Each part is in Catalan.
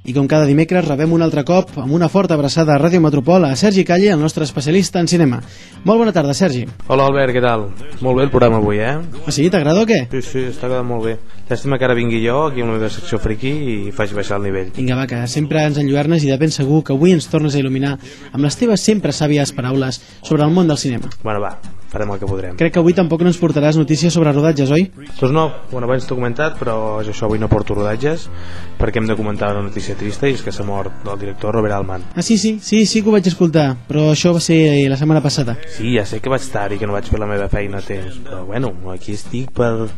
I com cada dimecres rebem un altre cop amb una forta abraçada a Ràdio Metropol a Sergi Calle, el nostre especialista en cinema. Molt bona tarda, Sergi. Hola Albert, què tal? Molt bé el programa avui, eh? Ah, sí? T'agrada o què? Sí, està quedant molt bé. Llàstima que ara vingui jo aquí amb la meva secció friki i faig baixar el nivell. Vinga, va, que sempre ens enlluernes i de ben segur que avui ens tornes a il·luminar amb les teves sempre sàvies paraules sobre el món del cinema. Bueno, va, farem el que podrem. Crec que avui tampoc no ens portaràs notícies sobre rodatges, oi? Doncs no, bueno, abans t'ho he comentat, però és això, avui no porto rodatges perquè hem de comentar una notícia trista i és que s'ha mort el director Robert Altman. Ah, sí que ho vaig escoltar, però això va ser la setmana passada. Sí, ja sé que vaig estar i que no vaig fer la meva feina a temps, però bueno, aquí estic per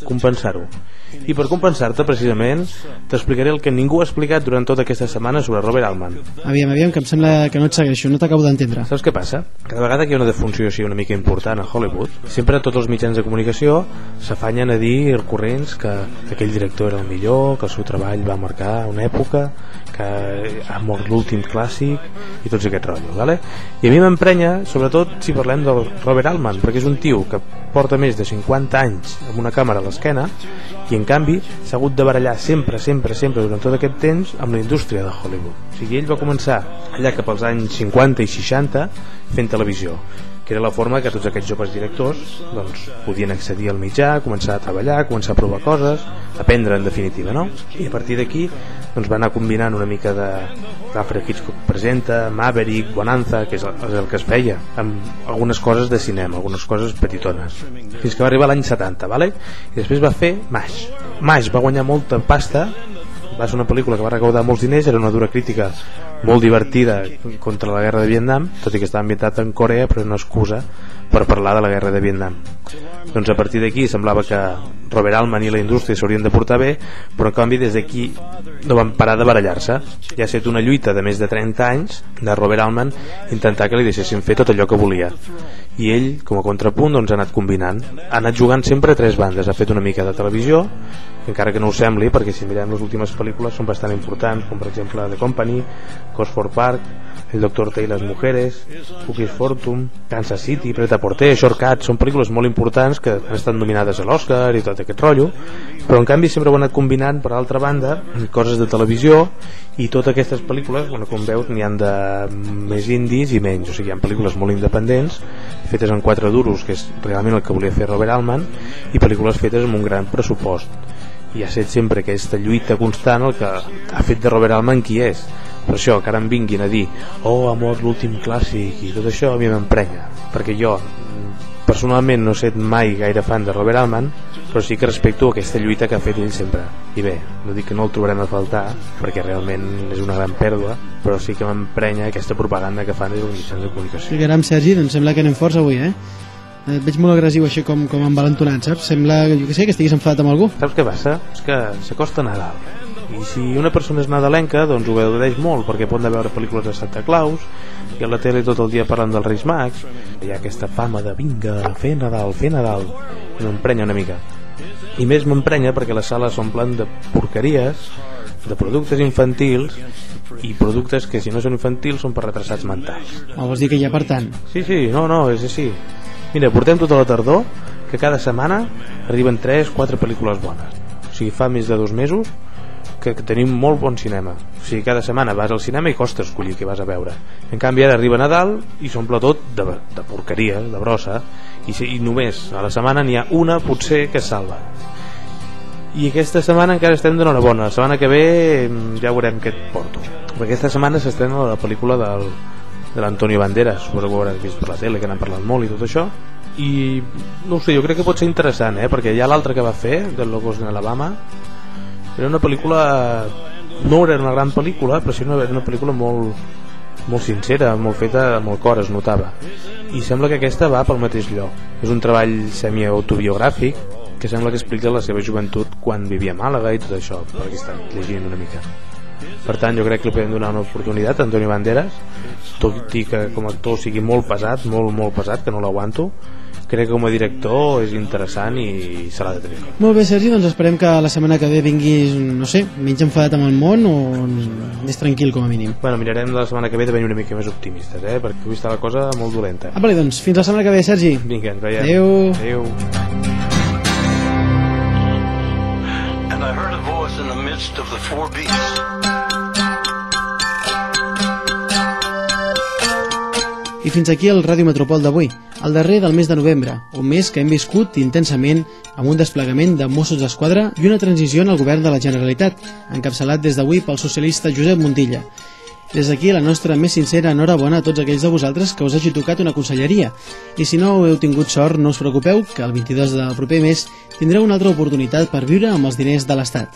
compensar-ho. I per compensar-te, precisament, t'explicaré el que ningú ha explicat durant tota aquesta setmana sobre Robert Altman. Aviam, que em sembla que no et segueixo, no t'acabo d'entendre. Saps què passa? Cada vegada que hi ha una defunció així una mica important a Hollywood, sempre tots els mitjans de comunicació s'afanyen a dir corrents que aquell director era el millor, que el seu treball va marcar una època, que ha mort l'últim clàssic i tots aquests rotllos, vale? I a mi m'emprenya, sobretot si parlem del Robert Altman, perquè és un tio que porta més de 50 anys amb una càmera a l'esquena i en canvi s'ha hagut de barallar sempre durant tot aquest temps amb la indústria de Hollywood. O sigui, ell va començar allà cap als anys 50 i 60 fent televisió, que era la forma que tots aquests joves directors doncs, podien accedir al mitjà, començar a treballar, començar a provar coses, aprendre en definitiva, no? I a partir d'aquí doncs, va anar combinant una mica d'Alfred Hitchcock presenta, Maverick, Bonanza, que és el que es feia, amb algunes coses de cinema, algunes coses petitones, fins que va arribar l'any 70, vale? I després va fer MASH. MASH va guanyar molta pasta, va ser una pel·lícula que va recaudar molts diners, era una dura crítica molt divertida contra la guerra de Vietnam, tot i que estava ambientat en Corea, però és una excusa per parlar de la guerra de Vietnam. Doncs a partir d'aquí semblava que Robert Altman i la indústria s'haurien de portar bé, però en canvi des d'aquí no van parar de barallar-se. Ja ha estat una lluita de més de 30 anys de Robert Altman intentar que li deixessin fer tot allò que volia, i ell com a contrapunt doncs, ha anat combinant, ha anat jugant sempre a tres bandes. Ha fet una mica de televisió, encara que no ho sembli, perquè si mirem les últimes pel·lícules són bastant importants, com per exemple The Company, Gosford Park, El Doctor T y las Mujeres, Cookies Fortune, Kansas City, Pret a Porter, Shortcut. Són pel·lícules molt importants que han estat nominades a l'Oscar i tot aquest rotllo, però en canvi sempre ho han anat combinant, per altra banda, coses de televisió, i totes aquestes pel·lícules, bueno, com veus, n'hi han de més indis i menys, o sigui, hi ha pel·lícules molt independents fetes en 4 duros, que és realment el que volia fer Robert Altman, i pel·lícules fetes amb un gran pressupost. I ha estat sempre aquesta lluita constant el que ha fet de Robert Altman qui és. Per això que ara em vinguin a dir ha mort l'últim clàssic i tot això, a mi m'emprenya, perquè jo personalment no he estat mai gaire fan de Robert Altman, però sí que respecto aquesta lluita que ha fet ell sempre. I bé, no dic que no el trobarem a faltar, perquè realment és una gran pèrdua, però sí que m'emprenya aquesta propaganda que fan des dels mitjans de comunicació. Sí, caram, Sergi, doncs sembla que anem força avui, Et veig molt agressiu així com envalentonat, saps? Sembla, jo que sé, que estiguis enfadat amb algú. Saps què passa? És que s'acosta Nadal, i si una persona és nadalenca doncs ho gaudeix molt, perquè pot anar a veure pel·lícules de Santa Claus i a la tele tot el dia parlant dels Reis Mags. Hi ha aquesta fama de vinga, fer Nadal, i m'emprenya una mica, i més m'emprenya perquè les sales s'omplen de porqueries, de productes infantils, i productes que si no són infantils són per retrasats mentals. Vols dir que ja per tant? Sí, no, és així. Mira, portem tota la tardor que cada setmana arriben 3-4 pel·lícules bones. O sigui, fa més de 2 mesos que tenim molt bon cinema. O sigui, cada setmana vas al cinema i costa escollir què vas a veure. En canvi ara arriba Nadal i s'omple tot de porqueria, de brossa, i només a la setmana n'hi ha una potser que es salva. I aquesta setmana encara estem d'enhorabona. La setmana que ve ja veurem què et porto, perquè aquesta setmana s'estrena la pel·lícula de l'Antonio Banderas, suposo que ho hauràs vist per la tele, que n'han parlat molt i tot això, i no ho sé, jo crec que pot ser interessant, perquè hi ha l'altre que va fer, del Locos en Alabama. Era una pel·lícula, no era una gran pel·lícula, però sí era una pel·lícula molt sincera, molt feta amb el cor, es notava, i sembla que aquesta va pel mateix lloc. És un treball semi-autobiogràfic que sembla que explica la seva joventut quan vivia a Màlaga i tot això, per aquí estan llegint una mica. Per tant, jo crec que li podem donar una oportunitat a Antonio Banderas, tot i que com a actor sigui molt pesat, molt pesat, que no l'aguanto. Crec que com a director és interessant i se l'ha de tenir. Molt bé, Sergi, doncs esperem que la setmana que ve vinguis, no sé, menys enfadat amb el món o més tranquil com a mínim. Bueno, mirarem la setmana que ve de venir una mica més optimistes, perquè avui està la cosa molt dolenta. Vale, doncs fins la setmana que ve, Sergi. Vinga, ens veiem. Adéu. And I heard a voice in the midst of the 4 beasts. fins aquí el Ràdio Metropol d'avui, el darrer del mes de novembre, un mes que hem viscut intensament amb un desplegament de Mossos d'Esquadra i una transició en el govern de la Generalitat, encapçalat des d'avui pel socialista Josep Montilla. Des d'aquí la nostra més sincera enhorabona a tots aquells de vosaltres que us hagi tocat una conselleria. I si no heu tingut sort, no us preocupeu, que el 22 del proper mes tindreu una altra oportunitat per viure amb els diners de l'Estat.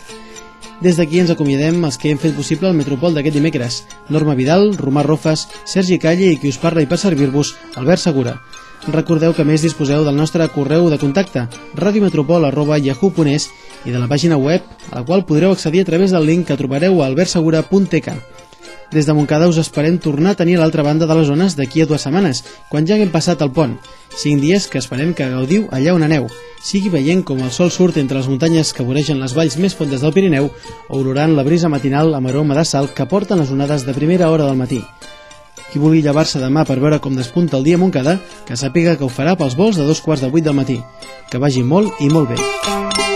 Des d'aquí ens acomiadem els que hem fet possible el Metropol d'aquest dimecres. Norma Vidal, Romà Rofes, Sergi Calle i qui us parla i per servir-vos, Albert Segura. Recordeu que més disposeu del nostre correu de contacte, radiometropol@yahoo.es, i de la pàgina web, a la qual podreu accedir a través del link que trobareu a albertsegura.tk. Des de Montcada us esperem tornar a tenir a l'altra banda de les zones d'aquí a 2 setmanes, quan ja haguem passat el pont. 5 dies que esperem que gaudiu allà on aneu, sigui veient com el sol surt entre les muntanyes que voregen les valls més fondes del Pirineu o olorant la brisa matinal amb aroma de sal que porten les onades de primera hora del matí. Qui vulgui llevar-se demà per veure com despunta el dia a Montcada, que sàpiga que ho farà pels vols de 7:45 del matí. Que vagi molt i molt bé.